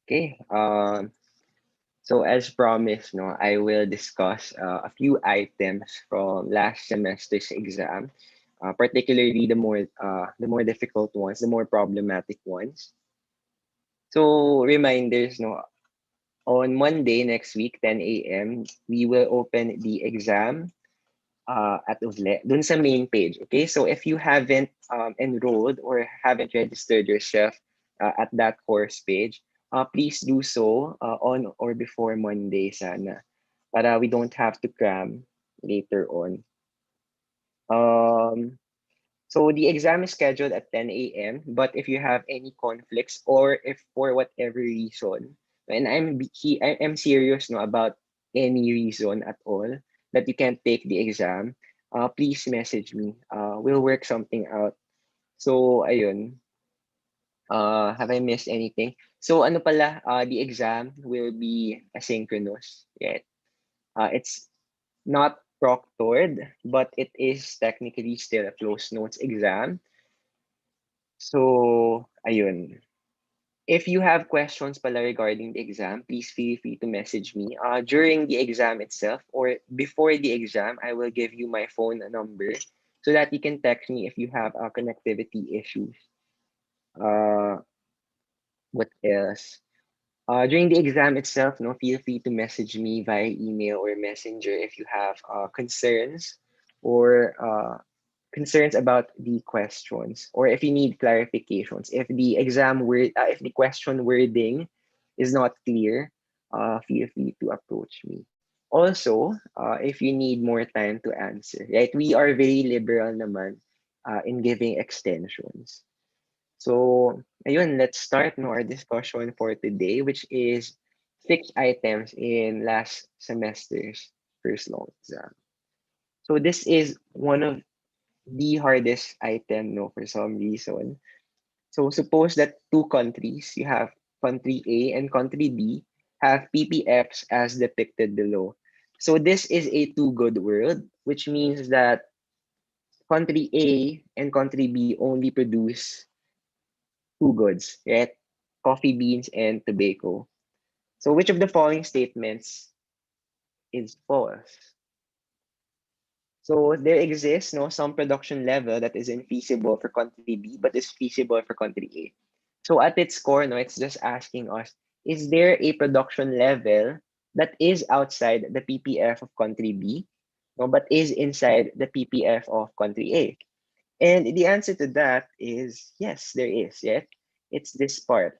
Okay. So as promised, no, I will discuss a few items from last semester's exam, particularly the more difficult ones, the more problematic ones. So reminders, no, on Monday next week, 10 a.m., we will open the exam at UVLE, dun sa main page. Okay, so if you haven't enrolled or haven't registered yourself at that course page, please do so on or before Monday sana para we don't have to cram later on. Um, so the exam is scheduled at 10 a.m. But if you have any conflicts or if for whatever reason, and I am serious no about any reason at all that you can't take the exam, please message me. We'll work something out. So ayun, have I missed anything? So ano pala, the exam will be asynchronous. Yeah. It's not proctored, but it is technically still a closed notes exam. So, ayun. If you have questions pala regarding the exam, please feel free to message me. During the exam itself or before the exam, I will give you my phone number so that you can text me if you have connectivity issues. Uh, what else? During the exam itself, no, feel free to message me via email or messenger if you have concerns or concerns about the questions or if you need clarifications. If the if the question wording is not clear, feel free to approach me. Also, if you need more time to answer, right? We are very liberal naman in giving extensions. So, ayun, let's start no, our discussion for today, which is 6 items in last semester's first long exam. So this is one of the hardest item, no, for some reason. So suppose that two countries, you have country A and country B, have PPFs as depicted below. So this is a two good world, which means that country A and country B only produce two goods, right? Coffee beans and tobacco. So which of the following statements is false? So there exists no some production level that is infeasible for country B but is feasible for country A. So at its core, no, it's just asking us, is there a production level that is outside the PPF of country B, no, but is inside the PPF of country A? And the answer to that is yes, there is. Yeah, it's this part.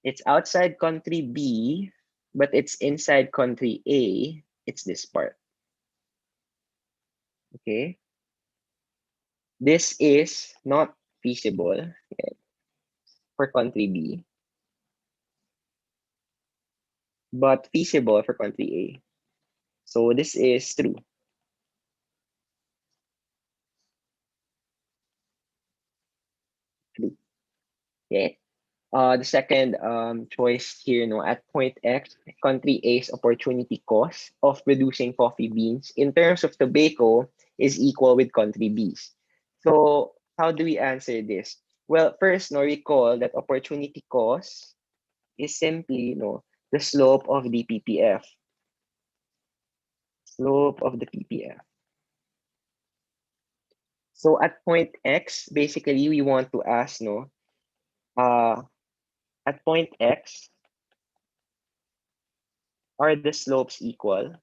It's outside country B, but it's inside country A. It's this part. Okay. This is not feasible for country B, but feasible for country A. So this is true. True. Okay. The second choice here, no, at point X, country A's opportunity cost of producing coffee beans in terms of tobacco is equal with country B's. So how do we answer this? Well, first, no, recall that opportunity cost is simply, the slope of the PPF. Slope of the PPF. So at point X, basically we want to ask, uh, at point X, are the slopes equal?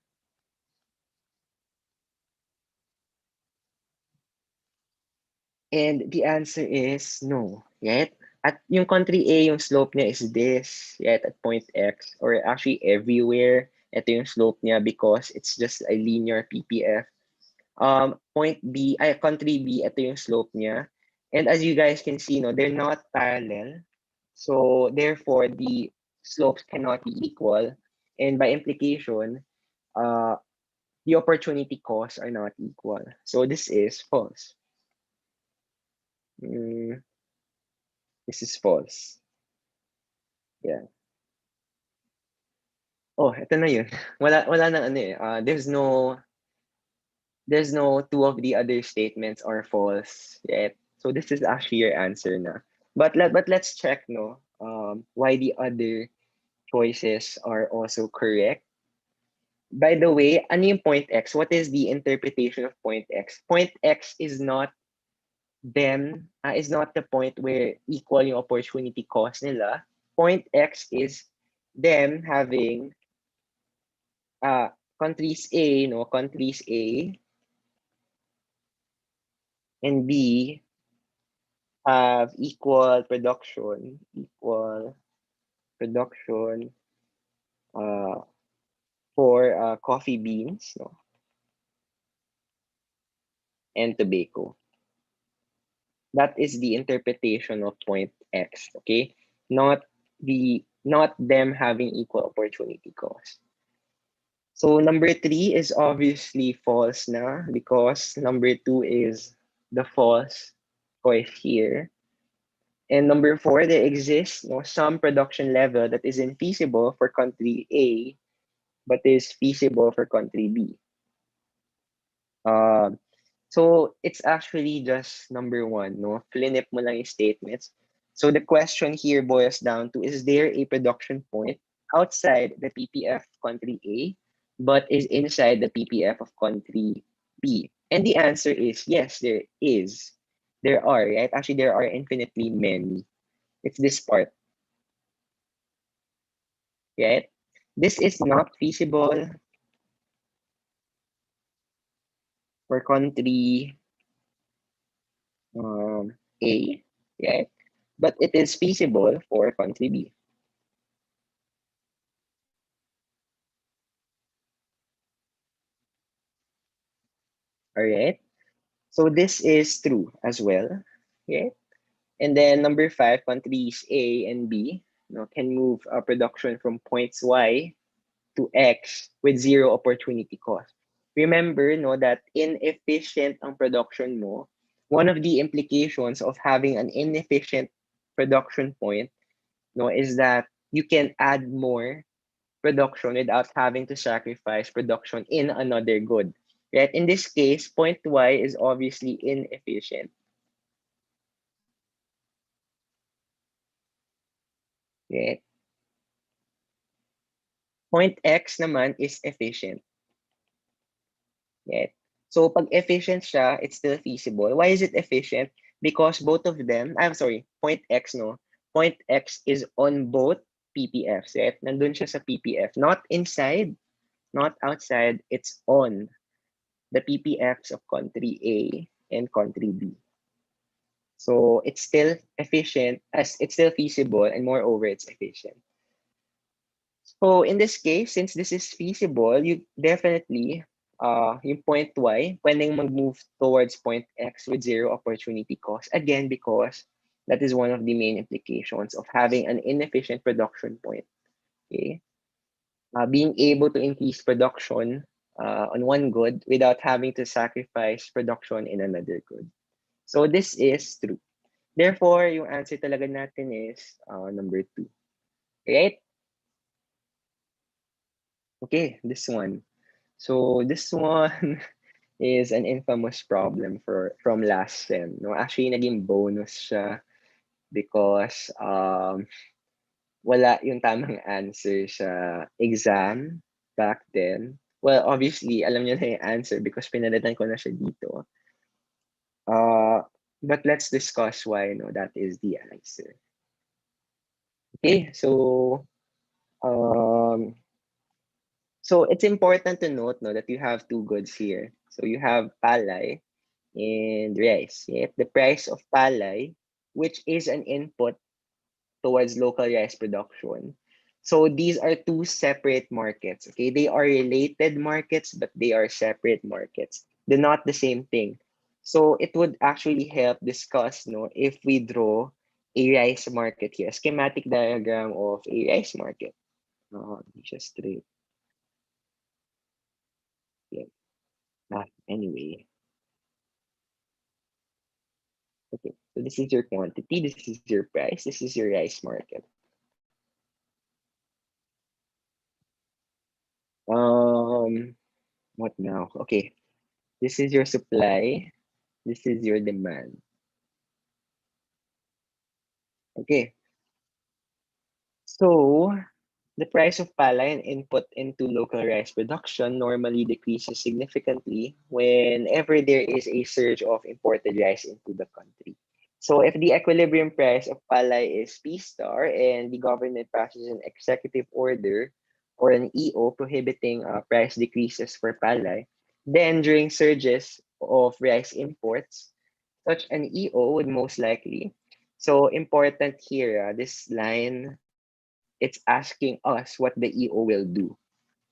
And the answer is no, right? At yung country A, yung slope niya is this, right? At point X, or actually everywhere, ito yung slope niya because it's just a linear PPF. Point B, country B, ito yung slope niya. And as you guys can see, no, they're not parallel. So therefore, the slopes cannot be equal. And by implication, uh, the opportunity costs are not equal. So this is false. Mm, this is false. Yeah. Oh, ito na yun. Wala na ano eh. There's no two of the other statements are false yet. So this is actually your answer na. But let's check no why the other choices are also correct. By the way, ano yung point X? What is the interpretation of point X? Point X is not is not the point where equal yung opportunity cost nila. Point X is them having uh, countries A, no, countries A and B have equal production uh, for coffee beans, no, and tobacco. That is the interpretation of point X, okay? Not them having equal opportunity cost. So number three is obviously false na because number two is the false choice here. And number four, there exists no, some production level that is infeasible for country A but is feasible for country B. Um, So it's actually just number one, no? Flinip mo lang yung statements. So the question here boils down to, is there a production point outside the PPF country A, but is inside the PPF of country B? And the answer is yes, there is. There are, right? Actually, there are infinitely many. It's this part, right? This is not feasible for country A, right? But it is feasible for country B. All right. So this is true as well. Okay. And then number five, countries A and B can move production from points Y to X with zero opportunity cost. Remember that inefficient ang production mo, one of the implications of having an inefficient production point is that you can add more production without having to sacrifice production in another good. Right? In this case, point Y is obviously inefficient. Right? Point X naman is efficient. Right? So pag efficient siya, it's still feasible. Why is it efficient? Because both of them, I'm sorry, point X, no? Point X is on both PPFs, right? Nandun siya sa PPF. Not inside, not outside, it's on the PPFs of country A and country B. So it's still efficient, as it's still feasible, and moreover, it's efficient. So in this case, since this is feasible, you definitely, yung point Y, pwedeng mag-move towards point X with zero opportunity cost. Again, because that is one of the main implications of having an inefficient production point. Okay? Being able to increase production on one good without having to sacrifice production in another good. So this is true. Therefore, yung answer talaga natin is number two. Right? Okay, this one. So this one is an infamous problem from last sem. No, actually naging bonus siya because wala yung tamang answer sa exam back then. Well, obviously, alam niyo na yung answer because pinalitan ko na siya dito. Uh, but let's discuss why that is the answer. Okay, um, so it's important to note that you have two goods here. So you have palay and rice. Right? The price of palay, which is an input towards local rice production. So these are two separate markets. Okay, they are related markets, but they are separate markets. They're not the same thing. So it would actually help discuss, if we draw a rice market here, a schematic diagram of a rice market. Just straight. Yeah. Anyway, okay. So this is your quantity. This is your price. This is your rice market. What now? Okay. This is your supply. This is your demand. Okay. So The price of palay and input into local rice production normally decreases significantly whenever there is a surge of imported rice into the country. So if the equilibrium price of palay is P star and the government passes an executive order or an EO prohibiting price decreases for palay, then during surges of rice imports, such an EO would most likely. So important here, this line, it's asking us what the EO will do.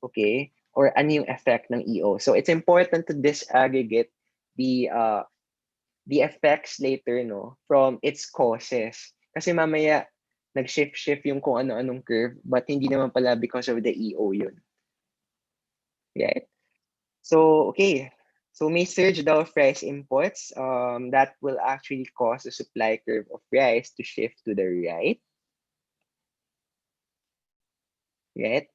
Okay? Or ano yung effect ng EO. So it's important to disaggregate the effects later, no, from its causes. Kasi mamaya nag-shift yung kung ano-anong curve, but hindi naman pala because of the EO yun. Right? So, okay. So may surge daw of rice imports that will actually cause the supply curve of rice to shift to the right. Right?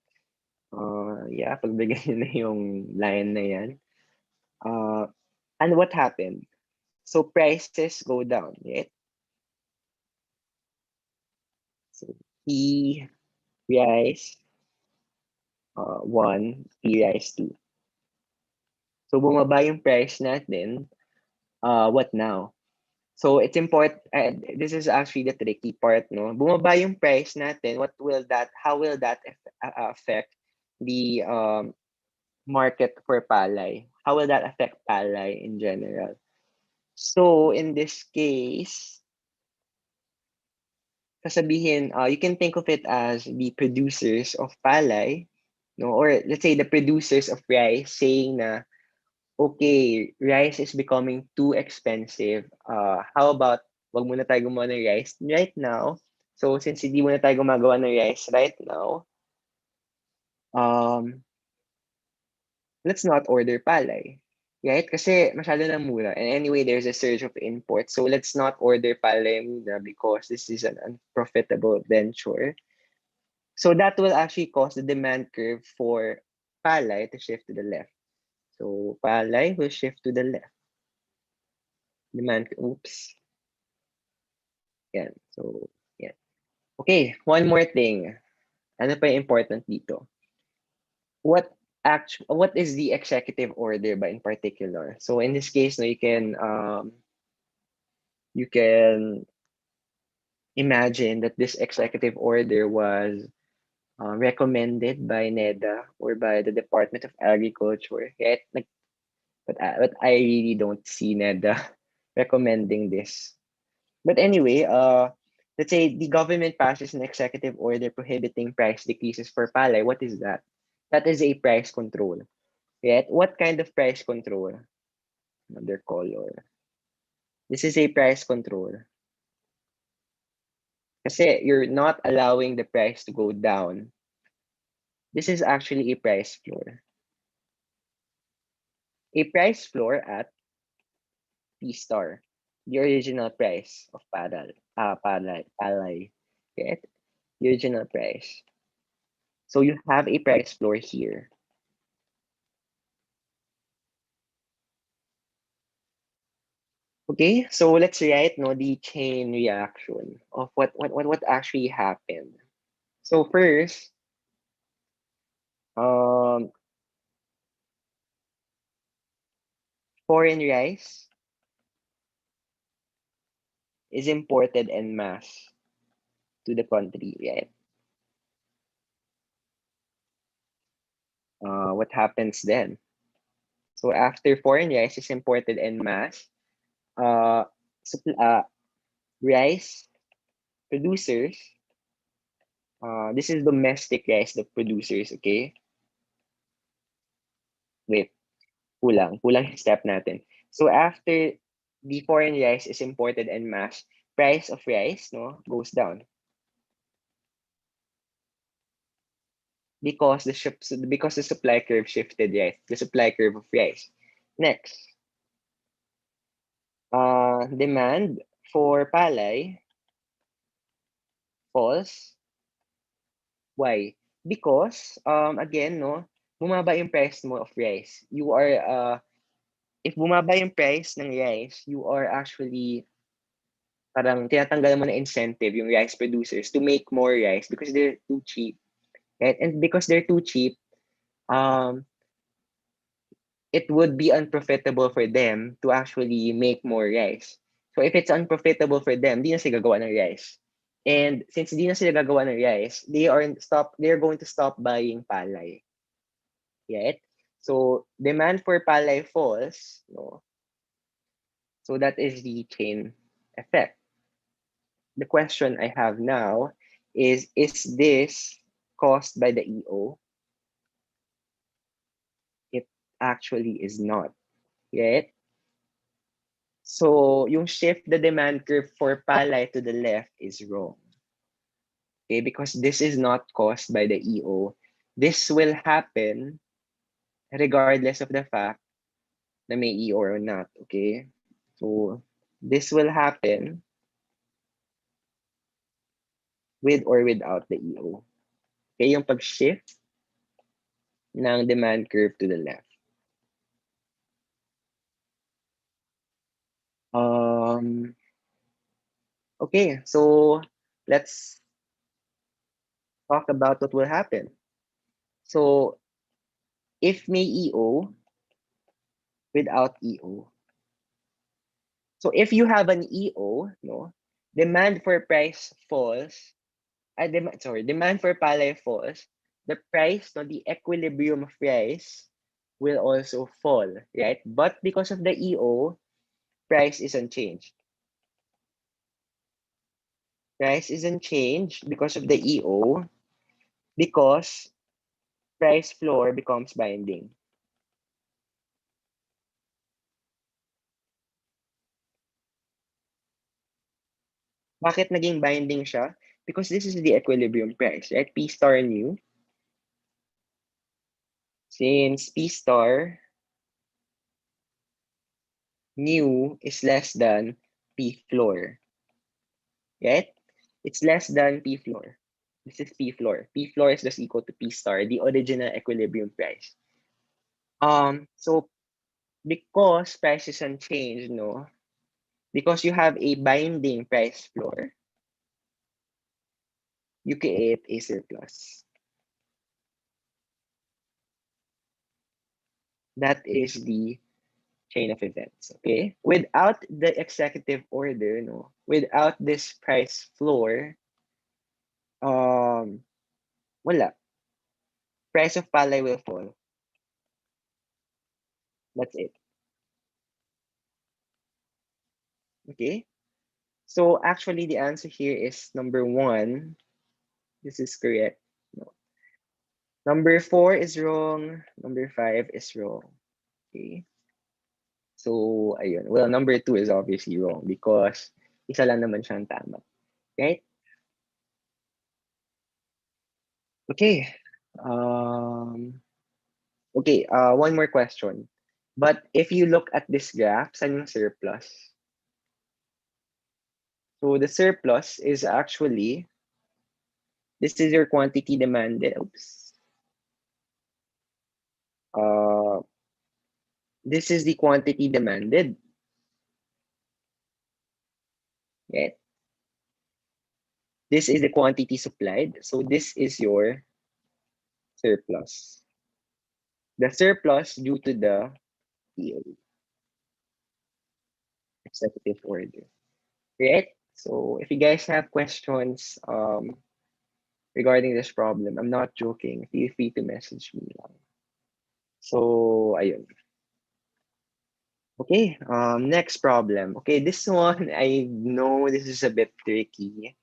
Yeah, pagbigay nyo na yung line na yan. And what happened? So prices go down, right? So P rise 1, P rise 2. So bumaba yung price natin. What now? So it's important. This is actually the tricky part, no? Bumaba yung price natin. How will that affect the market for palay? How will that affect palay in general? So in this case, sasabihin, you can think of it as the producers of palay, no? Or let's say the producers of rice saying na, okay, rice is becoming too expensive. How about wag muna tayo gumawa ng rice right now? So since hindi muna tayo gumagawa ng rice right now, um, let's not order palay. Right? Kasi masyado na mura. And anyway, there's a surge of imports. So let's not order palay muna because this is an unprofitable venture. So that will actually cause the demand curve for palay to shift to the left. So palay will shift to the left. Oops. Yan. So, yan. Okay, one more thing. Ano pa yung important dito? What is the executive order ba in particular? So in this case, no, you can imagine that this executive order was recommended by NEDA or by the Department of Agriculture. Right? But I really don't see NEDA recommending this. But anyway, let's say the government passes an executive order prohibiting price decreases for palay. What is that? That is a price control. Right? What kind of price control? Another color. This is a price control. Kasi you're not allowing the price to go down. This is actually a price floor. A price floor at P star, the original price of palay. Right? The original price. So you have a price floor here. Okay, so let's write the chain reaction of what actually happened. So first, um, foreign rice is imported en masse to the country, right? What happens then? So after foreign rice is imported en masse, uh, rice producers, this is domestic rice, the producers, okay? Wait, kulang yung step natin. So after the foreign rice is imported en masse, price of rice goes down because the supply curve shifted, right? The supply curve of rice. Next, demand for palay falls. Why? Because again, bumaba yung price mo of rice. You are if bumaba yung price ng rice, you are actually parang tinatanggalan mo na incentive yung rice producers to make more rice because they're too cheap. right? And because they're too cheap, um, it would be unprofitable for them to actually make more rice. So if it's unprofitable for them, di na sila gagawa ng rice. And since di na sila gagawa ng rice, they're going to stop buying palay, right? So demand for palay falls, no? So that is the chain effect. The question I have now is this caused by the EO? It actually is not, right? So yung shift the demand curve for palay to the left is wrong. Okay, because this is not caused by the EO. This will happen regardless of the fact na may EO or not. Okay? So this will happen with or without the EO. Okay, yung pag-shift ng demand curve to the left. Um, okay, so let's talk about what will happen. So if may EO, without EO. So if you have an EO, no, demand for price falls, demand for palay falls, the price, no, the equilibrium of price will also fall, right? But because of the EO, price isn't changed. Price isn't changed because of the EO because price floor becomes binding. Bakit naging binding siya? Because this is the equilibrium price, right? P star new. Since P star new is less than P floor, right? It's less than P floor. This is P floor. P floor is just equal to P star, the original equilibrium price. So because price is unchanged, no, because you have a binding price floor, you create a surplus. That is the chain of events. Okay. Without the executive order, no, without this price floor, um, wala. Price of palay will fall. That's it. Okay. So actually, the answer here is number one. This is correct. No. Number four is wrong. Number five is wrong. Okay. So, ayun. Well, number two is obviously wrong because isa lang naman siyang tama. Right? Okay. Um, okay, one more question. But if you look at this graph, saan yung surplus? So the surplus is actually, this is your quantity demanded. Oops. Uh, this is the quantity demanded. Right? This is the quantity supplied. So this is your surplus. The surplus due to the EO, executive order. Right? So if you guys have questions regarding this problem, I'm not joking. Feel free to message me lang. So, ayun. Okay, next problem. Okay, this one, I know this is a bit tricky.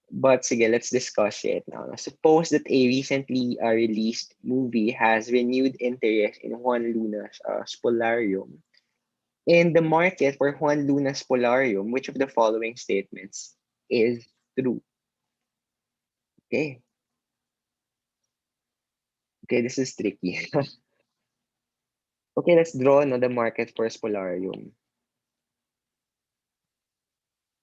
But sige, let's discuss it now. Suppose that a recently released movie has renewed interest in Juan Luna's Spolarium. In the market for Juan Luna's Spolarium, which of the following statements is true? Okay, okay, this is tricky. Okay, let's draw no, the market for Spolarium.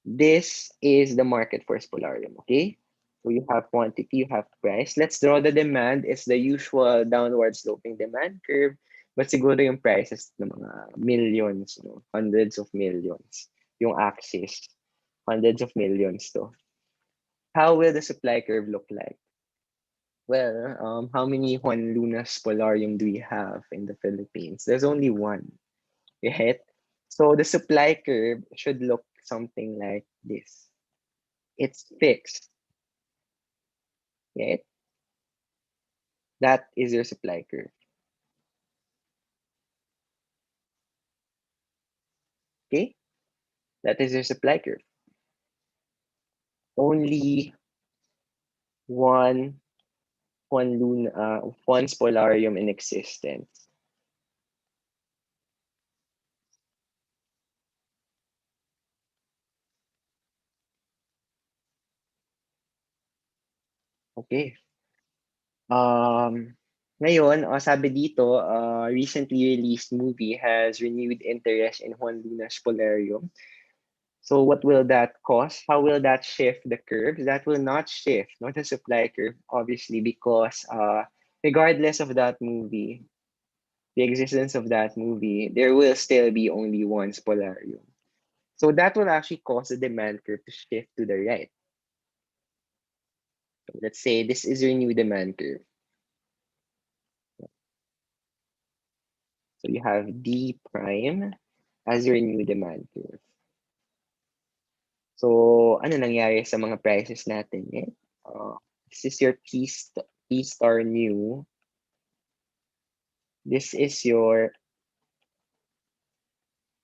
This is the market for Spolarium, okay? So you have quantity, you have price. Let's draw the demand. It's the usual downward sloping demand curve. But siguro yung prices ng mga millions, no? Hundreds of millions. Yung axis, hundreds of millions to. How will the supply curve look like? Well, how many Juan Lunas Polarium do we have in the Philippines? There's only one, right? So the supply curve should look something like this. It's fixed, right? That is your supply curve. Okay? That is your supply curve. Only one one Polarium in existence. Okay. Um, Ngayon, sabi dito, recently released movie has renewed interest in Juan Luna's Polarium. So what will that cause? How will that shift the curves? That will not shift, not the supply curve, obviously, because regardless of that movie, the existence of that movie, there will still be only one Polarium. So that will actually cause the demand curve to shift to the right. So let's say this is your new demand curve. So you have D prime as your new demand curve. So ano nangyari sa mga prices natin? Eh? This is your P star new. This is your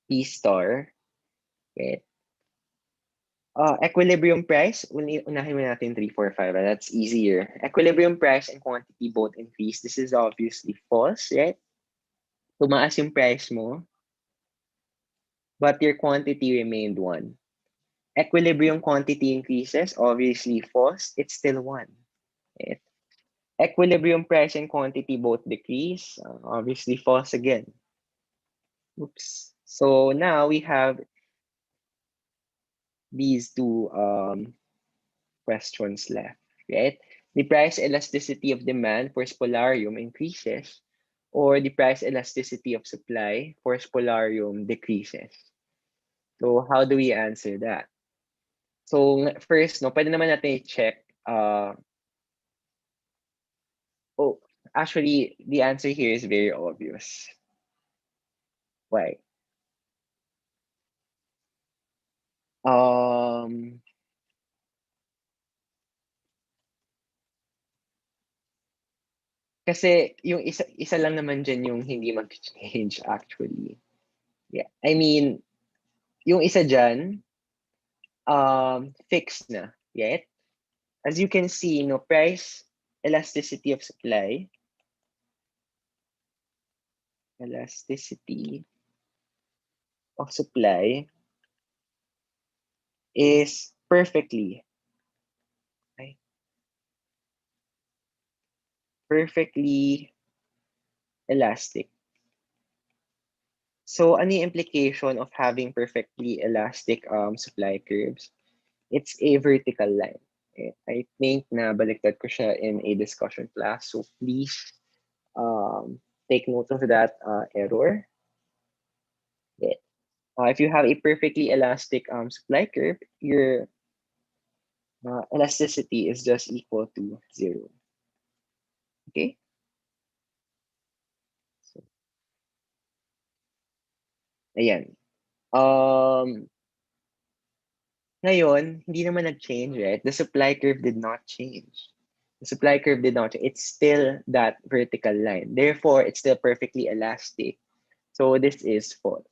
P star. Okay. Equilibrium price, unahin mo natin 3, 4, 5. That's easier. Equilibrium price and quantity both increase. This is obviously false, right? Tumaas yung price mo, but your quantity remained 1. Equilibrium quantity increases, obviously false, it's still 1. Right? Equilibrium price and quantity both decrease, obviously false again. Oops. So now we have these two questions left, right? The price elasticity of demand for spolarium increases, or the price elasticity of supply for spolarium decreases. So how do we answer that? So first, no, pwede naman natin i-check. Oh, actually, the answer here is very obvious. Why? Um, Kasi yung isa lang naman diyan yung hindi mag-change actually. Yeah. I mean, yung isa diyan, fixed na, right? As you can see, no, price elasticity of supply, elasticity of supply is okay, perfectly elastic. So, ano yung implication of having perfectly elastic supply curves? It's a vertical line. Okay? I think na baliktad ko siya in a discussion class. So, please take note of that error. Okay. If you have a perfectly elastic supply curve, your elasticity is just equal to 0. Okay? So, ayan. Ngayon, hindi naman nag-change, right? The supply curve did not change. The supply curve did not change. It's still that vertical line. Therefore, it's still perfectly elastic. So this is false.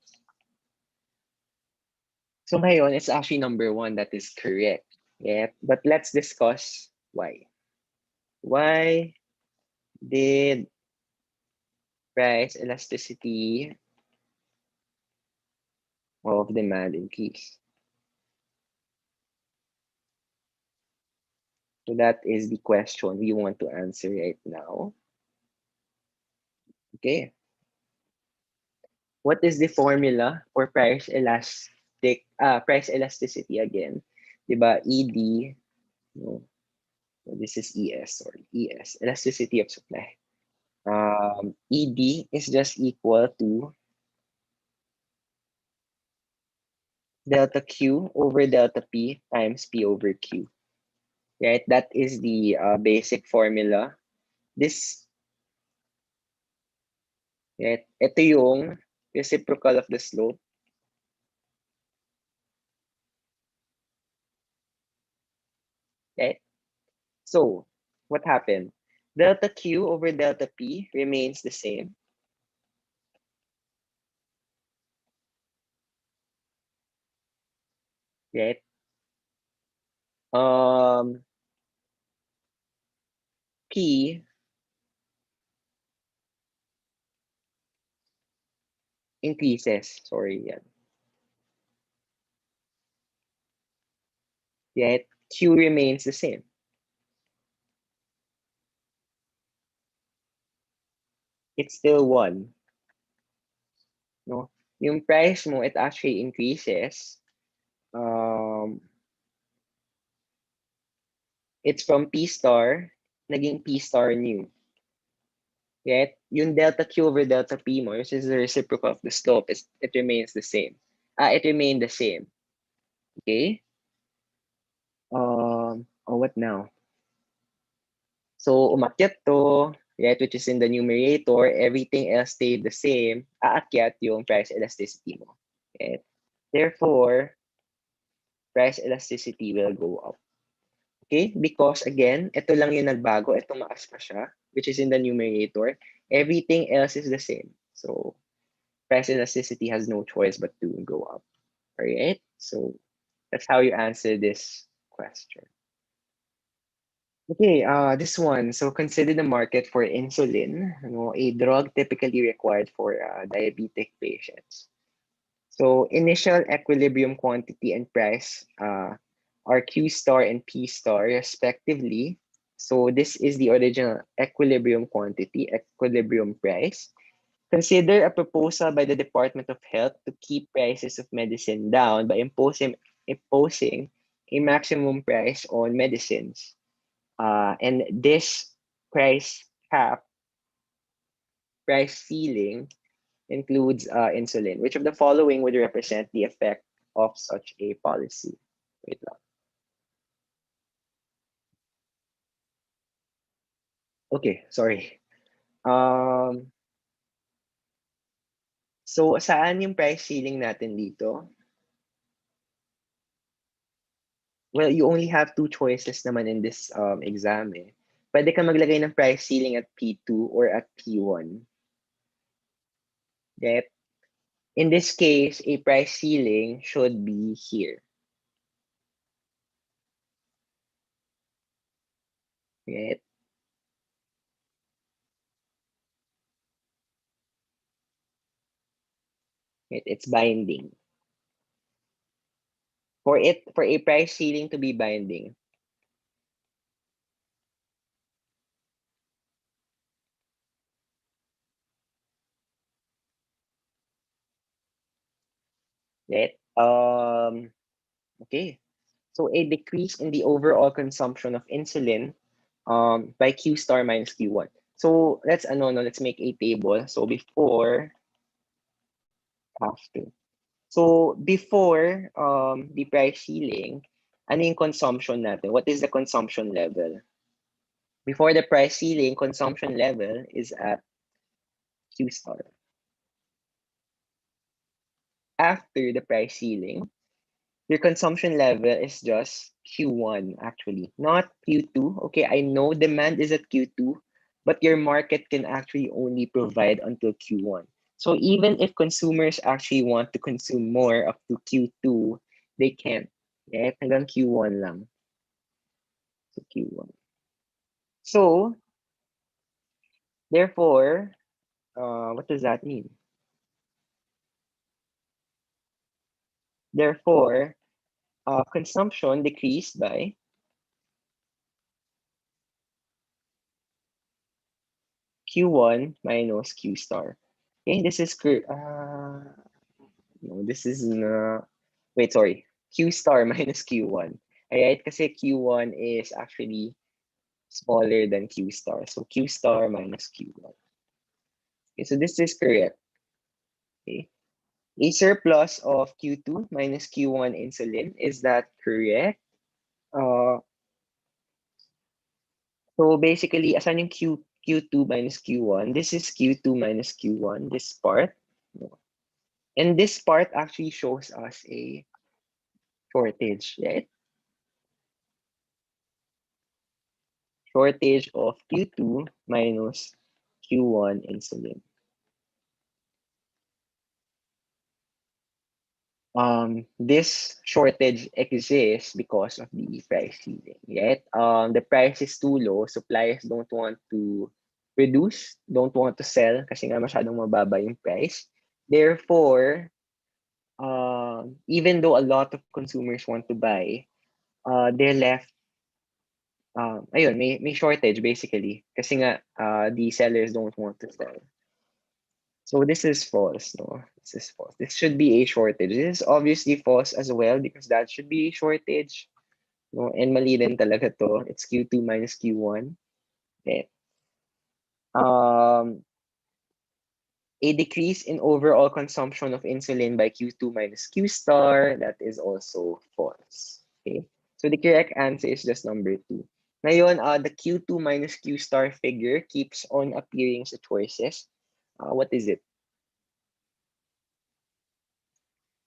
So ngayon, it's actually number 1 that is correct. Yeah, but let's discuss why. Why did price elasticity of demand increase? So that is the question we want to answer right now. Okay. What is the formula for price elasticity again? Diba? ED, no, this is ES, sorry, ES, elasticity of supply. ED is just equal to delta Q over delta P times P over Q. right? That is the basic formula. This, right? Ito yung reciprocal of the slope, right? So, what happened? Delta Q over delta P remains the same, right? Um, P increases. Sorry, yeah. Right? Q remains the same. It's still 1. No? Yung price mo, it actually increases. It's from P star, naging P star new. Right? Yung delta Q over delta P mo, which is the reciprocal of the slope, it remains the same. It remained the same. Okay? What now? So, umakyat to, right, which is in the numerator, everything else stayed the same, aakyat yung price elasticity mo. Right? Therefore, price elasticity will go up. Okay? Because again, ito lang yung nagbago, ito maas pa siya, which is in the numerator. Everything else is the same. So, price elasticity has no choice but to go up. All right? So, that's how you answer this question. Okay, this one. So consider the market for insulin, a drug typically required for diabetic patients. So initial equilibrium quantity and price are Q star and P star respectively. So this is the original equilibrium quantity, equilibrium price. Consider a proposal by the Department of Health to keep prices of medicine down by imposing a maximum price on medicines. And this price cap, price ceiling includes insulin. Which of the following would represent the effect of such a policy? Wait lang. Okay, sorry. Um, so saan yung price ceiling natin dito? Well, you only have two choices naman in this exam eh. Pwede ka maglagay ng price ceiling at P2 or at P1. Right? In this case, a price ceiling should be here. Right? It's binding. For a price ceiling to be binding, right? Okay. So a decrease in the overall consumption of insulin by Q star minus Q1. So let's make a table. So before, after. So before the price ceiling, ano yung consumption natin? What is the consumption level? Before the price ceiling, consumption level is at Q star. After the price ceiling, your consumption level is just Q1 actually, not Q2. Okay, I know demand is at Q2, but your market can actually only provide until Q1. So even if consumers actually want to consume more up to Q2, they can't. Right? Hanggang Q1 lang. So Q1. So therefore, what does that mean? Therefore, consumption decreased by Q1 minus Q star. Okay, this is no, this is wait, sorry. Q star minus Q1. Alright, kasi Q1 is actually smaller than Q star. So Q star minus Q1. Okay, so this is correct. Okay. A surplus of Q2 minus Q1 insulin. Is that correct? Uh, So basically, asan yung Q2 minus Q1? This is Q2 minus Q1, this part. And this part actually shows us a shortage, right? Shortage of Q2 minus Q1 insulin. This shortage exists because of the price ceiling, right? The price is too low. Suppliers don't want to produce, don't want to sell kasi nga masyadong mababa yung price. Therefore, even though a lot of consumers want to buy, they're left, ayun, may shortage basically. Kasi nga, the sellers don't want to sell. So this is false, no? This is false. This should be a shortage. This is obviously false as well because that should be a shortage. No? And mali din talaga to. It's Q2 minus Q1. Okay. Um, a decrease in overall consumption of insulin by Q2 minus Q star, that is also false. Okay. So the correct answer is just number 2. Ngayon, the Q2 minus Q star figure keeps on appearing sa choices. What is it?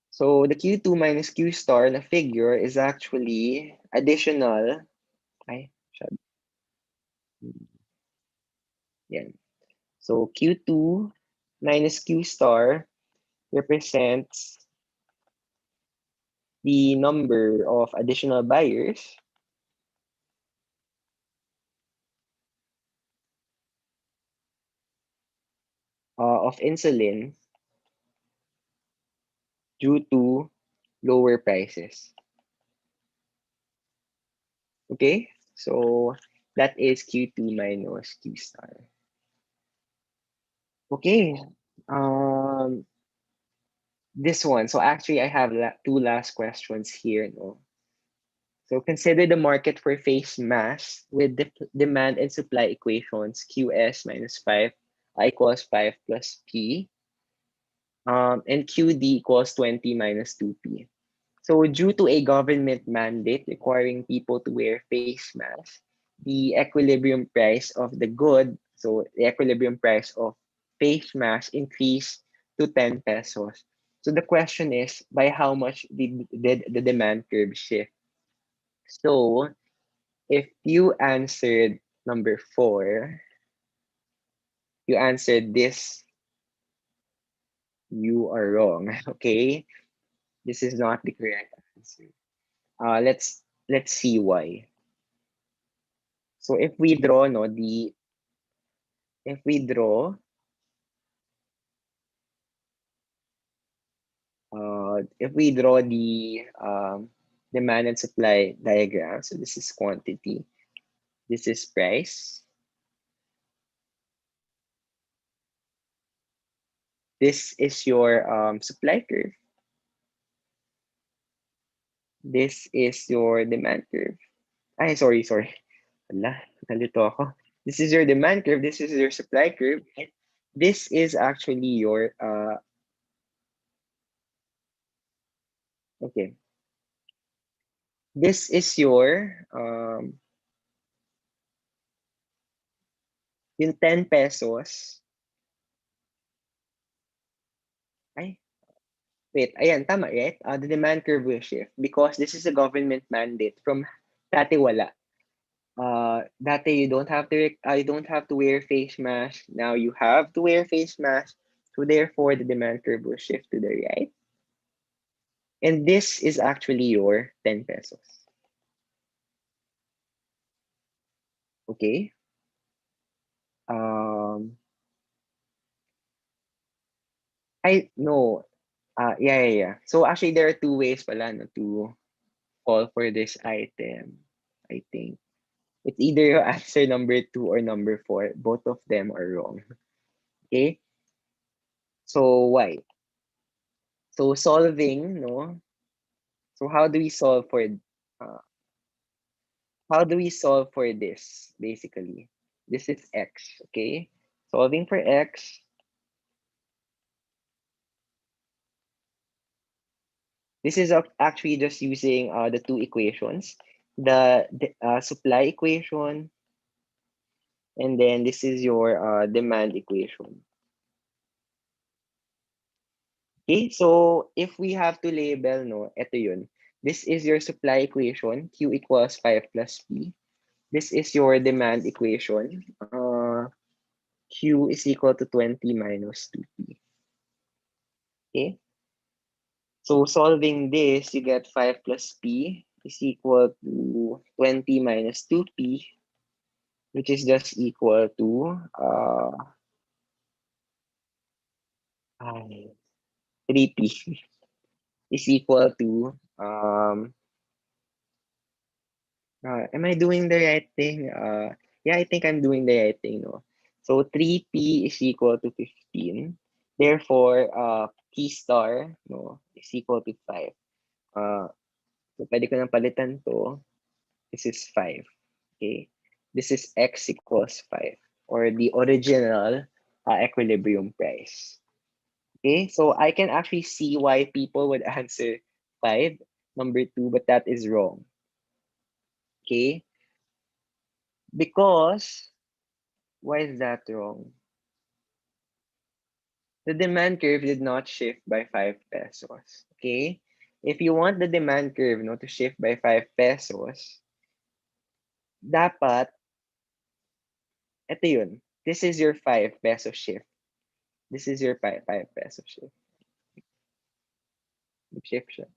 So the Q2 minus Q star na figure is actually additional. Ay, yan. So Q2 minus Q star represents the number of additional buyers of insulin due to lower prices. Okay, so that is Q2 minus Q star. Okay, this one. So actually, I have two last questions here. No? So consider the market for face masks with the demand and supply equations QS minus 5 equals 5 plus P, and QD equals 20 minus 2P. So due to a government mandate requiring people to wear face masks, the equilibrium price of the good, so the equilibrium price of face masks increased to 10 pesos. So the question is, by how much did the demand curve shift? So if you answered number 4, you answered this, you are wrong. Okay? This is not the correct answer. Let's see why. So if we draw no the if we draw the demand and supply diagram, so this is quantity, this is price, this is your supply curve, this is your demand curve. Ay, sorry. Wala, nalito ako. This is your demand curve, this is your supply curve, and this is actually your okay. This is your yung 10 pesos. Ay, wait, ayan, tama, right? The demand curve will shift because this is a government mandate from dati wala. Dati you don't have to wear face mask. Now you have to wear face mask. So therefore, the demand curve will shift to the right. And this is actually your 10 pesos. Okay? Um, I no. Yeah. So actually, there are two ways pala no, to call for this item. I think. It's either your answer number 2 or number 4. Both of them are wrong. Okay? So why? So solving, no? So uh, how do we solve for this basically? This is x, okay? Solving for x, this is actually just using the two equations. The supply equation And then this is your demand equation. Okay, so if we have to label, no, ito yun. This is your supply equation, Q equals 5 plus P. This is your demand equation. Q is equal to 20 minus 2P. Okay, so solving this, you get 5 plus P is equal to 20 minus 2P, which is just equal to 3P is equal to am I doing the right thing? Yeah, I think I'm doing the right thing, no? So 3P is equal to 15. Therefore, P star, no, is equal to 5. So pwede ko nang palitan to. This is 5. Okay? This is X equals 5, or the original equilibrium price. Okay? So I can actually see why people would answer 5, number 2, but that is wrong. Okay? Because, why is that wrong? The demand curve did not shift by 5 pesos. Okay? If you want the demand curve, no, to shift by 5 pesos, dapat, ito yun. This is your 5 peso shift. This is your 5 peso shift. Shift siya.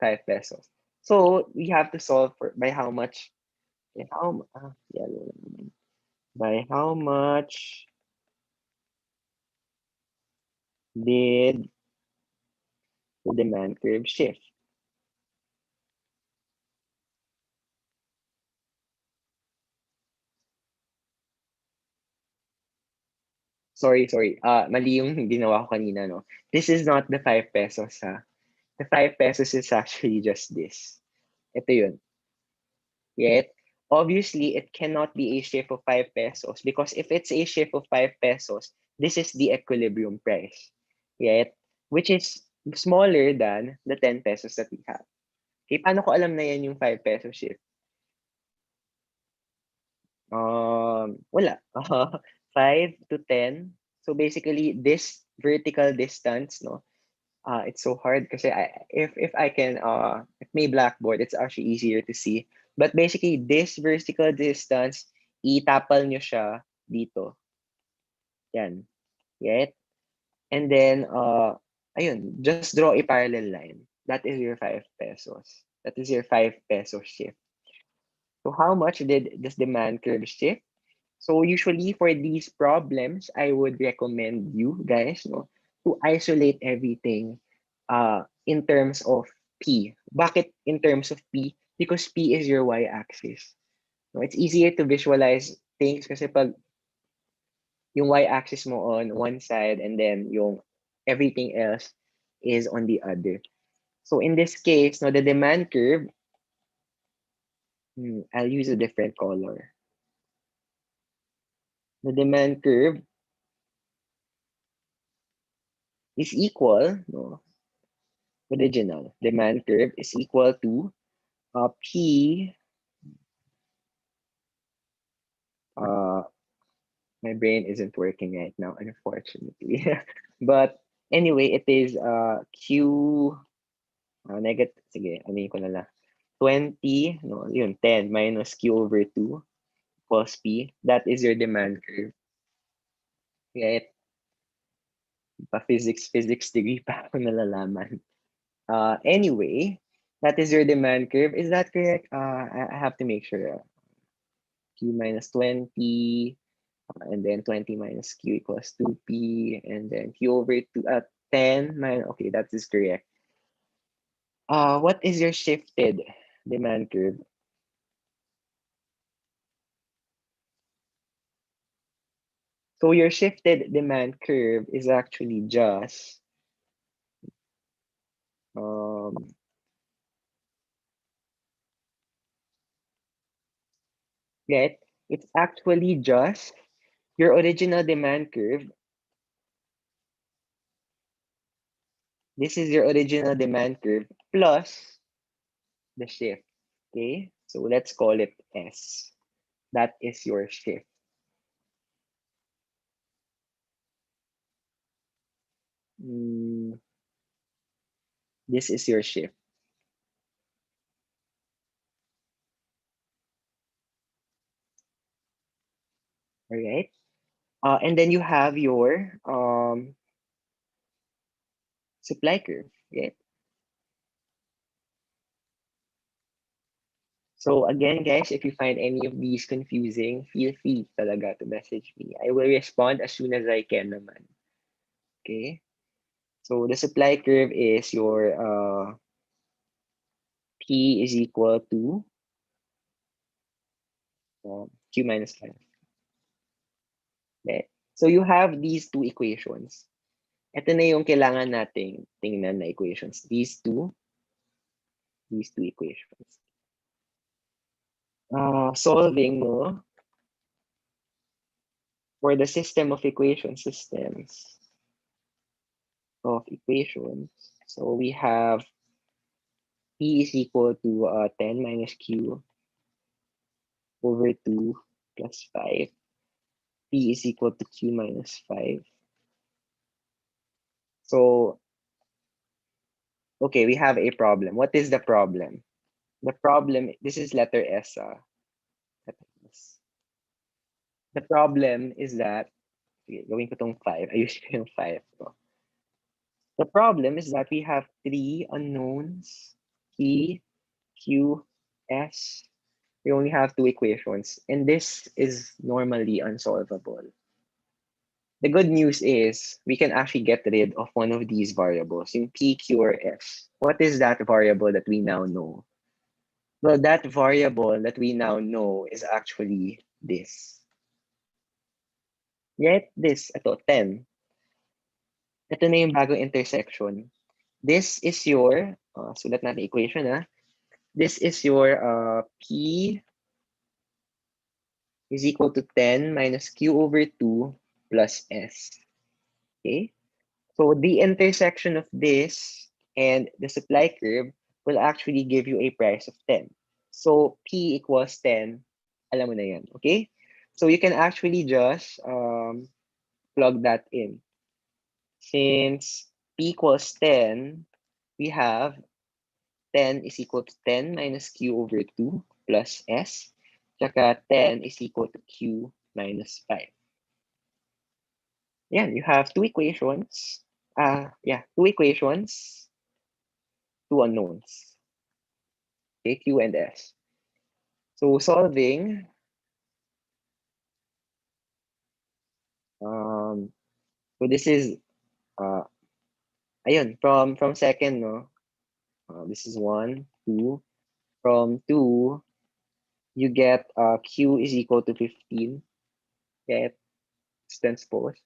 5 pesos. So, we have to solve for by how much, by how much did the demand curve shift? Sorry. Mali yung ginawa ko kanina, no? This is not the 5 pesos, ha? The 5 pesos is actually just this. Ito yun. Yet, obviously, it cannot be a shift of 5 pesos because if it's a shift of 5 pesos, this is the equilibrium price. Yet, which is smaller than the 10 pesos that we have. Okay, paano ko alam na yan yung 5 peso shift? Wala. 5 to 10. So basically, this vertical distance, no, it's so hard kasi if I can if may blackboard, it's actually easier to see. But basically, this vertical distance, itapal nyo siya dito. Yan. Right? And then, ayun, just draw a parallel line. That is your 5 pesos. That is your 5 peso shift. So how much did this demand curve shift? So usually for these problems, I would recommend you guys, no, to isolate everything in terms of P. Bakit in terms of P? Because P is your y-axis. No, it's easier to visualize things kasi pag yung y-axis mo on one side and then yung everything else is on the other. So in this case, no, the demand curve, I'll use a different color. The demand curve is equal, no, original demand curve is equal to P, uh, my brain isn't working right now, unfortunately. But anyway, it is Q, negative, sige, ano ko na lang. 20, no, yun, 10 minus Q over 2 equals P. That is your demand curve. Right? Physics degree pa ako nalalaman. Anyway, that is your demand curve. Is that correct? I have to make sure. Q minus 20, and then 20 minus Q equals 2P, and then Q over 10 minus, okay, that is correct. What is your shifted demand curve? So your shifted demand curve is actually just right? It's actually just your original demand curve. This is your original demand curve plus the shift. Okay, so let's call it S. That is your shift. Mm, this is your shift. All right. And then you have your supply curve. Right? So again, guys, if you find any of these confusing, feel free talaga to message me. I will respond as soon as I can naman. Okay? So the supply curve is your P is equal to Q minus 5. Okay? So you have these two equations. Ito na yung kailangan nating tingnan na equations. These two equations. Solving mo for the systems of equations. So we have P is equal to 10 minus Q over 2 plus 5. P is equal to Q minus 5. So, okay, we have a problem. What is the problem? The problem, this is letter S. Letter S. The problem is that, sige, gawin ko tong 5. Ayusin ko yung 5 ko. The problem is that we have three unknowns, P, Q, S. We only have two equations, and this is normally unsolvable. The good news is we can actually get rid of one of these variables, in P, Q, or S. What is that variable that we now know? Well, that variable that we now know is actually this. Right? This, ito, 10. Ito na yung bagong intersection. This is your, sulat natin equation, This is your P is equal to 10 minus Q over 2 plus S. Okay? So the intersection of this and the supply curve will actually give you a price of 10. So P equals 10. Alam mo na yan, okay? So you can actually just plug that in. Since P equals 10, we have 10 is equal to 10 minus Q over 2 plus S. Tsaka 10 is equal to Q minus 5. Yeah, you have two equations. Two equations, two unknowns. Okay, Q and S. So solving, so this is, ayun, from second, no? This is 1, 2. From 2, you get Q is equal to 15. Get transpose.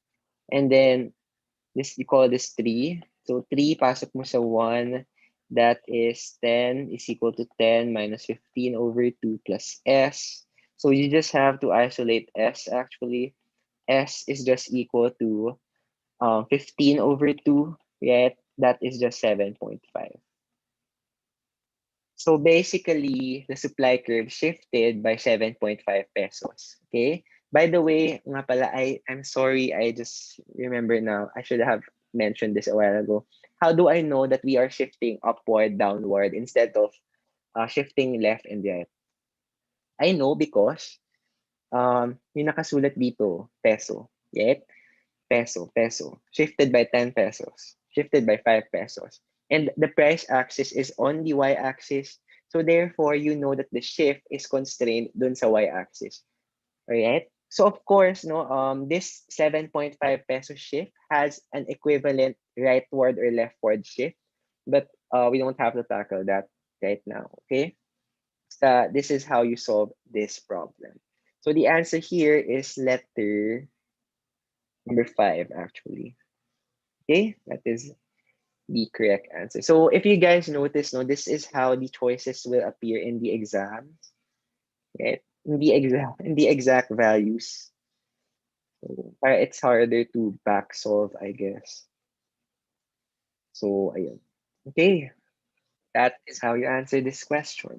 And then this, you call this 3. So 3, pasok mo sa 1. That is 10 is equal to 10 minus 15 over 2 plus S. So you just have to isolate S actually. S is just equal to 15 over 2, right? That is just 7.5. So basically, the supply curve shifted by 7.5 pesos. Okay? By the way, nga pala, I'm sorry, I just remember now. I should have mentioned this a while ago. How do I know that we are shifting upward, downward, instead of shifting left and right? I know because yung nakasulat dito, peso. Right? Peso. Shifted by 10 pesos. Shifted by 5 pesos. And the price axis is on the y-axis. So therefore, you know that the shift is constrained dun sa y-axis. Alright? So of course, no, this 7.5 peso shift has an equivalent rightward or leftward shift. But we don't have to tackle that right now. Okay? So this is how you solve this problem. So the answer here is letter number 5, actually. Okay, that is the correct answer. So if you guys notice, no, this is how the choices will appear in the exams, right? In the exact values. So it's harder to back solve, I guess. So ayun. Okay, that is how you answer this question.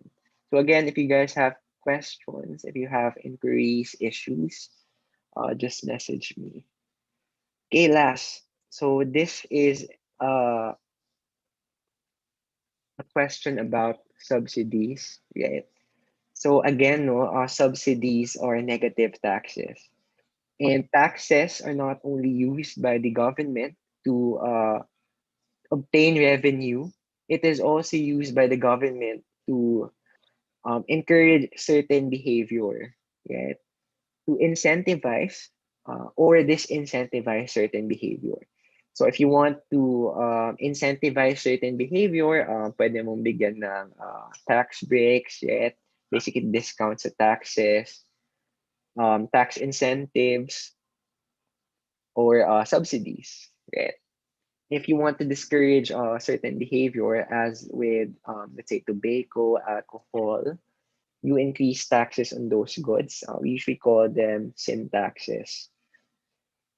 So again, if you guys have questions, if you have inquiries, issues, just message me. Okay, last. So this is a question about subsidies, right? So again, no, subsidies are negative taxes. And taxes are not only used by the government to obtain revenue, it is also used by the government to encourage certain behavior, right? To incentivize or disincentivize certain behavior. So if you want to incentivize certain behavior, pwede mong bigyan ng tax breaks, right? Basically discounts sa taxes, tax incentives, or subsidies, right? If you want to discourage certain behavior, as with, let's say, tobacco, alcohol, you increase taxes on those goods. We usually call them sin taxes.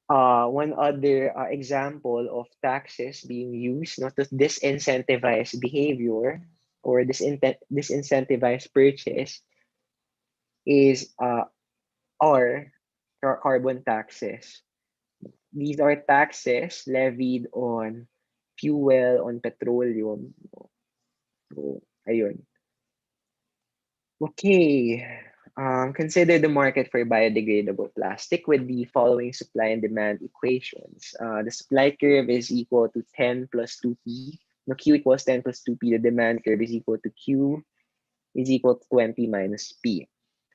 One other example of taxes being used not to disincentivize behavior or disincentivize purchase is carbon taxes. These are taxes levied on fuel, on petroleum. So, ayun. Okay. Consider the market for biodegradable plastic with the following supply and demand equations. The supply curve is equal to 10 plus 2p. No, Q equals 10 plus 2p. The demand curve is equal to Q is equal to 20 minus P.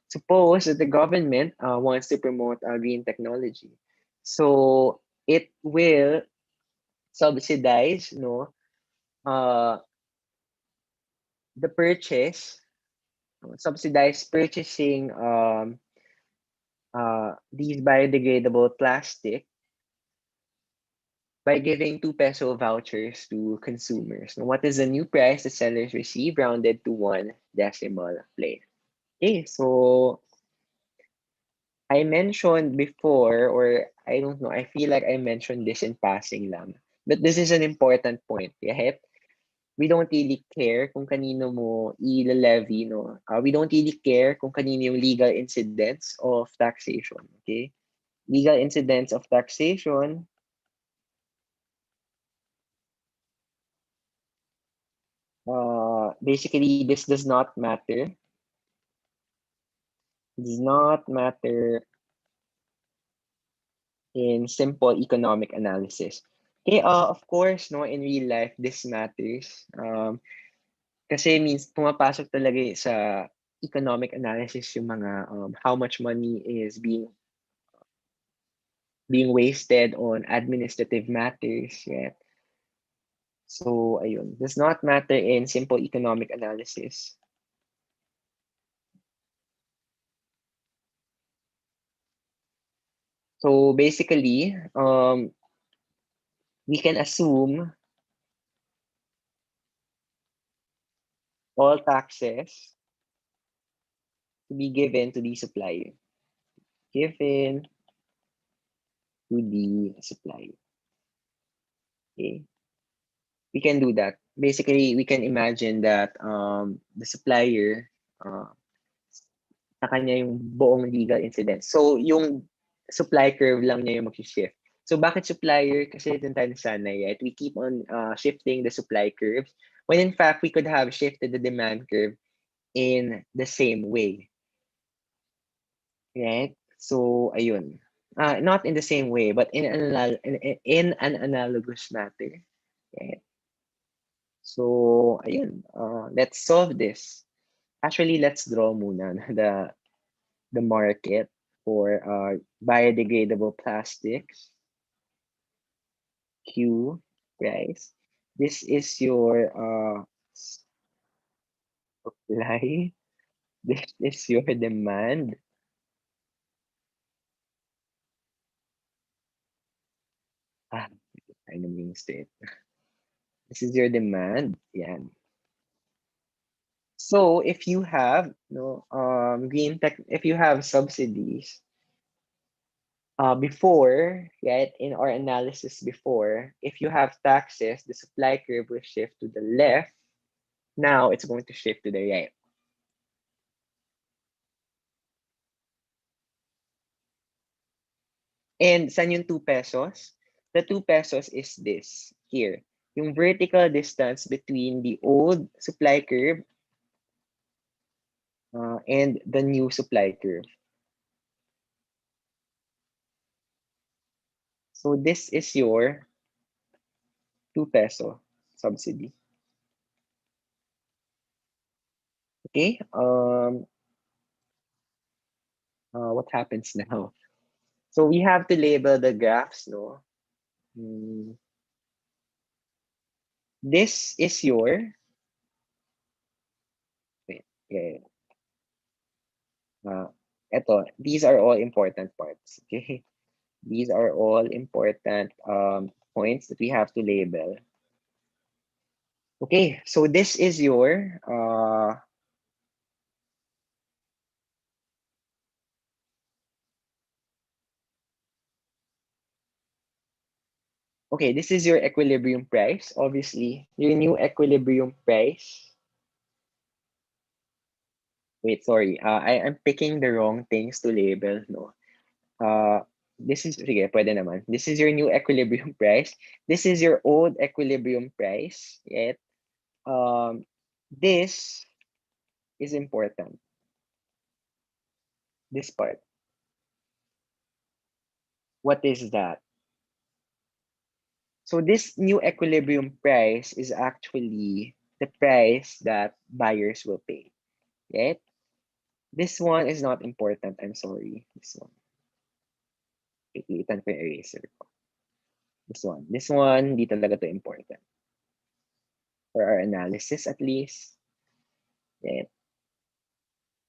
Suppose that the government wants to promote green technology. So it will subsidize, uh, the purchase, subsidize purchasing these biodegradable plastic by giving 2 peso vouchers to consumers. Now, what is the new price the sellers receive rounded to one decimal place? Okay, so I mentioned before, or I don't know, I feel like I mentioned this in passing lang. But this is an important point, right? We don't really care kung kanino mo i-levy, no? We don't really care kung kanino yung legal incidents of taxation, okay? Legal incidents of taxation, basically this does not matter. Does not matter in simple economic analysis. Okay, of course, no, in real life, this matters. Kasi means pumapasok talaga sa economic analysis yung mga how much money is being wasted on administrative matters. Yeah. So, ayun. Does not matter in simple economic analysis. So, basically, we can assume all taxes to be given to the supplier. Given to the supplier. Okay. We can do that. Basically, we can imagine that the supplier, sa kanya yung buong legal incident. So, yung supply curve lang niya yung mag-shift. So, bakit supplier? Kasi dun tayo nasanay, right? We keep on shifting the supply curves when in fact, we could have shifted the demand curve in the same way. Right? So, ayun. Not in the same way, but in an analogous matter. Right? So, ayun. Let's solve this. Actually, let's draw muna the market for biodegradable plastics. Q price. This is your supply. This is your demand. I means it. This is your demand. Yeah. So if you have green tech, if you have subsidies, before, right, in our analysis before, if you have taxes, the supply curve will shift to the left. Now it's going to shift to the right. And saan yung 2 pesos? the 2 pesos is this here. Yung vertical distance between the old supply curve and the new supply curve. So this is your 2 peso subsidy. Okay. What happens now? So we have to label the graphs, no? Hmm. This is your, wait, yeah, these are all important parts, okay? These are all important points that we have to label. Okay, so this is your, okay, this is your equilibrium price. Obviously, your new equilibrium price. Wait, sorry. I'm picking the wrong things to label, no? This is, sige, pwede naman. This is your new equilibrium price. This is your old equilibrium price. Yet, this is important. This part. What is that? So this new equilibrium price is actually the price that buyers will pay. Right? This one is not important. I'm sorry. This one. Ikitan ko yung eraser ko. This one. This one, di talaga to important. For our analysis at least. Right?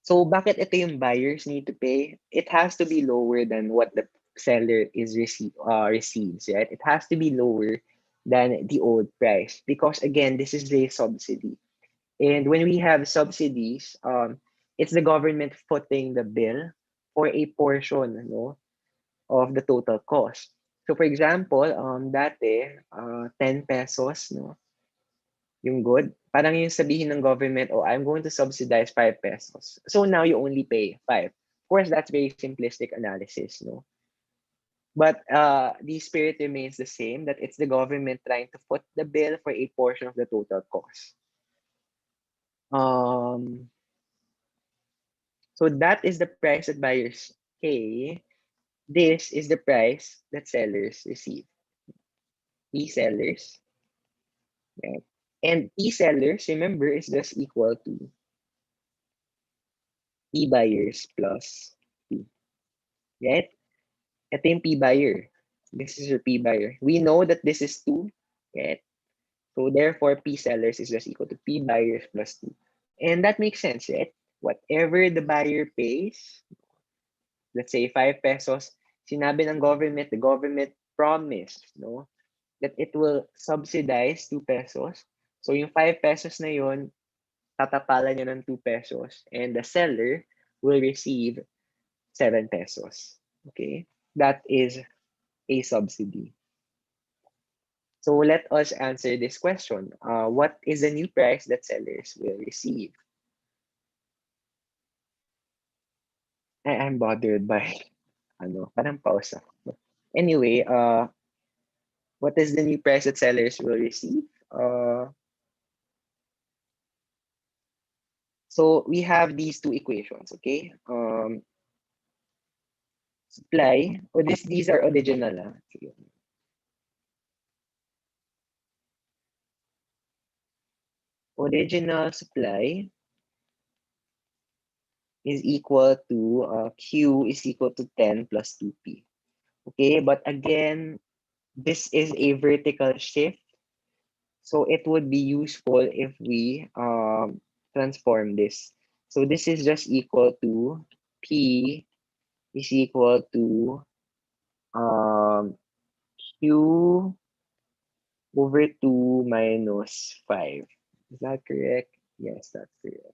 So bakit ito yung buyers need to pay? It has to be lower than what the seller is receives, right? It has to be lower than the old price because again, this is a subsidy. And when we have subsidies, it's the government footing the bill for a portion, no, of the total cost. So for example, dati 10 pesos, no, yung good. Parang yung sabihin ng government, oh, I'm going to subsidize 5 pesos. So now you only pay 5. Of course, that's very simplistic analysis, no? But the spirit remains the same, that it's the government trying to foot the bill for a portion of the total cost. So that is the price that buyers pay. This is the price that sellers receive. P-sellers, right? And P-sellers, remember, is just equal to P-buyers plus P, right? Ito yung P-buyer. This is your P-buyer. We know that this is 2, right? So therefore, P-sellers is just equal to P-buyers plus 2. And that makes sense, right? Whatever the buyer pays, let's say 5 pesos, sinabi ng government, the government promised, no, that it will subsidize 2 pesos. So yung 5 pesos na yun, tatapalan niya ng 2 pesos and the seller will receive 7 pesos. Okay? That is a subsidy. So let us answer this question. What is the new price that sellers will receive? I'm bothered by parang pausa. Anyway, what is the new price that sellers will receive? So we have these two equations, okay? Supply, these are original. Original supply is equal to Q is equal to 10 plus 2P. Okay, but again, this is a vertical shift. So it would be useful if we transform this. So this is just equal to P is equal to Q over 2 minus 5. Is that correct? Yes, that's correct.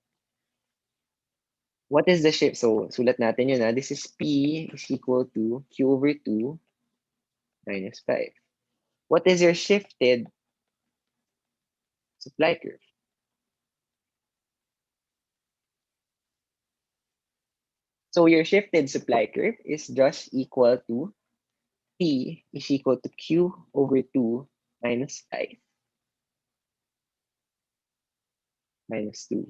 What is the shift? So sulat natin yun. This is P is equal to Q over 2 minus 5. What is your shifted supply curve? So your shifted supply curve is just equal to P is equal to Q over 2 minus I minus 2,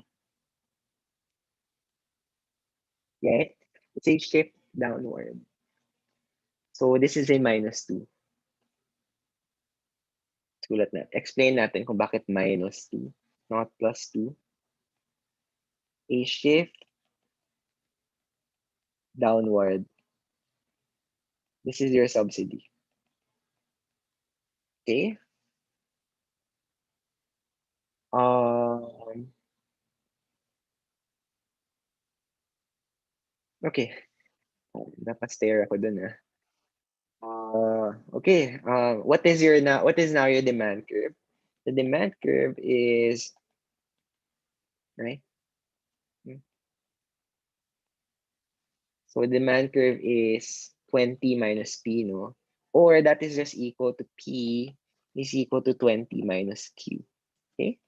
right? It's a shift downward. So this is a minus 2. Sulat natin. Explain natin kung bakit minus 2, not plus 2. A shift downward. This is your subsidy. Okay? Um, okay. Dapat stare ako dun ah. Okay. What is now your demand curve? The demand curve is right. So demand curve is 20 minus P, no? Or that is just equal to P is equal to 20 minus Q. Okay?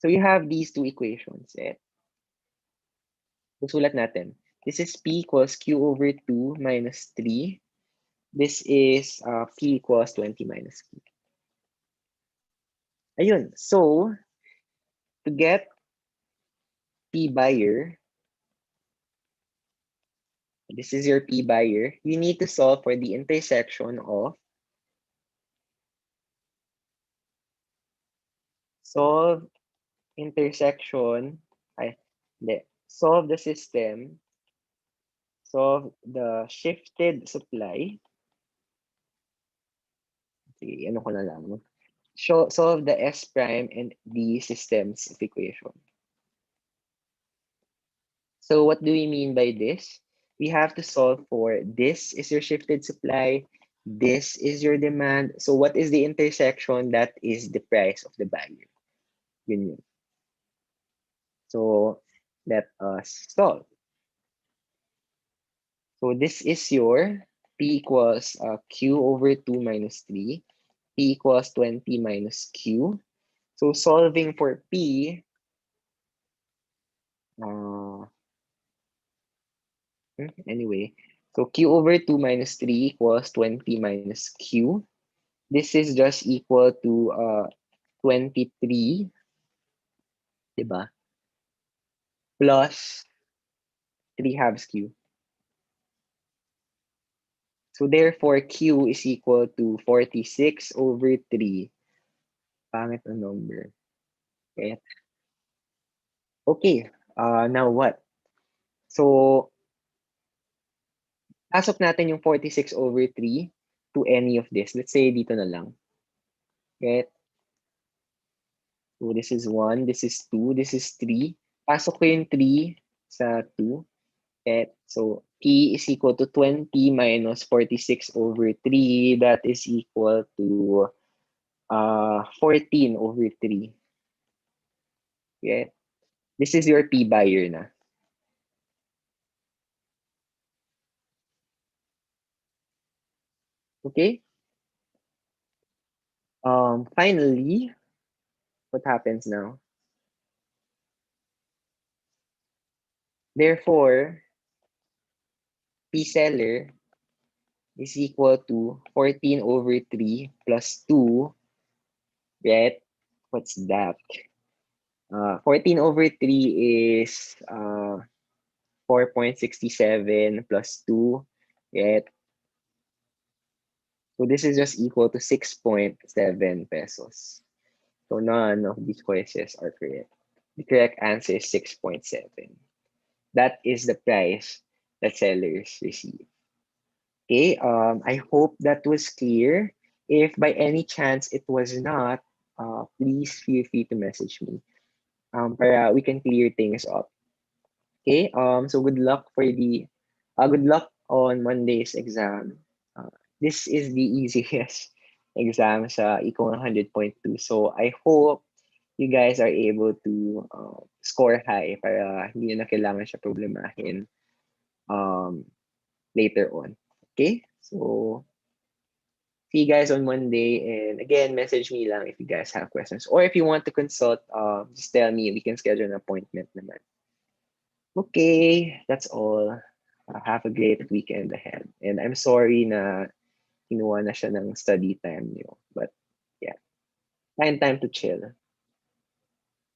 So you have these two equations. Eh? Susulat natin. This is P equals Q over 2 minus 3. This is P equals 20 minus Q. Ayun. So, to get P buyer, this is your P buyer, you need to solve for the intersection of solve intersection, solve the system, solve the shifted supply. Sige, ano ko na lang. Solve the S prime and the systems of equation. So what do we mean by this? We have to solve for this is your shifted supply, this is your demand. So what is the intersection? That is the price of the buyer. Yun yun. So let us solve. So this is your P equals Q over 2 minus 3. P equals 20 minus Q. So solving for P, anyway, so Q over 2 minus 3 equals 20 minus Q. This is just equal to 23, diba? Plus 3 halves Q. So therefore, Q is equal to 46 over 3. Pangit ang number. Okay. Okay. Now what? So, pasok natin yung 46 over 3 to any of this. Let's say dito na lang. Okay. So this is 1, this is 2, this is 3. Pasok ko yung 3 sa 2. Okay. So P is equal to 20 minus 46 over 3. That is equal to 14 over 3. Okay. This is your P buyer na. Okay. Finally, what happens now? Therefore, P seller is equal to 14 over 3 plus 2, right? What's that? 14 over 3 is 4.67 plus 2, right? So this is just equal to 6.7 pesos. So none of these choices are correct. The correct answer is 6.7. That is the price that sellers receive. Okay, I hope that was clear. If by any chance it was not, please feel free to message me para we can clear things up. Okay, so good luck on Monday's exam. This is the easiest exam sa Econ 100.2. So I hope you guys are able to score high para hindi na kailangan siya problemahin later on. Okay, so see you guys on Monday. And again, message me lang if you guys have questions. Or if you want to consult, just tell me. We can schedule an appointment naman. Okay, that's all. Have a great weekend ahead. And I'm sorry na kinuha na siya ng study time niyo. But yeah, time to chill.